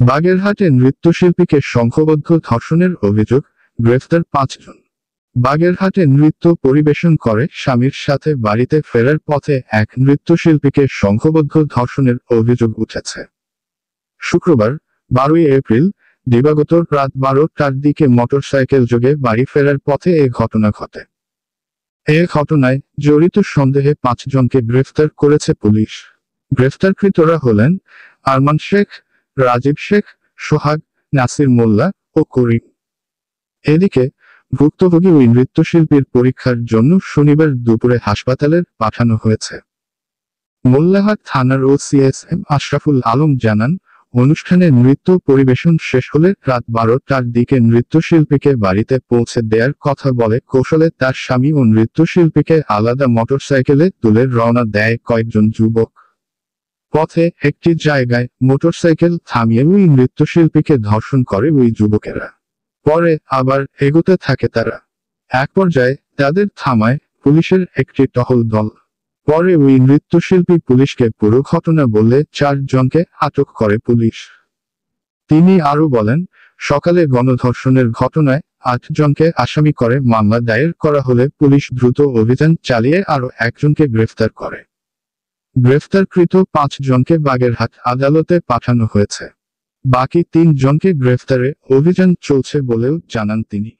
বাগেরহাটে নৃত্যশিল্পীকে সংঘবদ্ধ ধর্ষণের অভিযোগ, গ্রেফতার ৫ জন। বাগেরহাটে নৃত্য পরিবেশন করে স্বামীর সাথে বাড়িতে ফেরার পথে এক নৃত্যশিল্পীকে সংঘবদ্ধ ধর্ষণের অভিযোগ উঠেছে। শুক্রবার ১২ এপ্রিল দিবাগত রাত ১২টার দিকে মোটরসাইকেল যোগে বাড়ি ফেরার পথে এ ঘটনা ঘটে। এ ঘটনায় জড়িত সন্দেহে ৫ জনকে গ্রেফতার করেছে পুলিশ। গ্রেফতারকৃতরা হলেন আরমান শেখ, রাজীব শেখ, সোহাগ, নাসির মোল্লা ও করিম। এদিকে ভুক্তভোগী ওই নৃত্যশিল্পীর পরীক্ষার জন্য শনিবার দুপুরে হাসপাতালে পাঠানো হয়েছে। মোল্লাহাট থানার ওসি আশরাফুল আলম জানান, অনুষ্ঠানে নৃত্য পরিবেশন শেষ হলে রাত ১২টার দিকে নৃত্যশিল্পীকে বাড়িতে পৌঁছে দেওয়ার কথা বলে কৌশলে তার স্বামী ও নৃত্যশিল্পীকে আলাদা মোটরসাইকেলে তুলে রওনা দেয় কয়েকজন যুবক। পথে একটি জায়গায় মোটরসাইকেল থামিয়ে ওই নৃত্যশিল্পীকে ধর্ষণ করে ওই যুবকেরা। পরে আবার এগোতে থাকে তারা। এক পর্যায়ে তাদের থামায় পুলিশের একটি টহল দল। পরে ওই নৃত্যশিল্পী পুলিশকে পুরো ঘটনা বললে ৪ জনকে আটক করে পুলিশ। তিনি আরও বলেন, সকালে গণধর্ষণের ঘটনায় ৮ জনকে আসামি করে মামলা দায়ের করা হলে পুলিশ দ্রুত অভিযান চালিয়ে আরও একজনকে গ্রেফতার করে। গ্রেফতারকৃত ৫ জনকে বাগেরহাট আদালতে পাঠানো হয়েছে। বাকি ৩ জনকে গ্রেফতারে অভিযান চলছে বলেও জানান তিনি।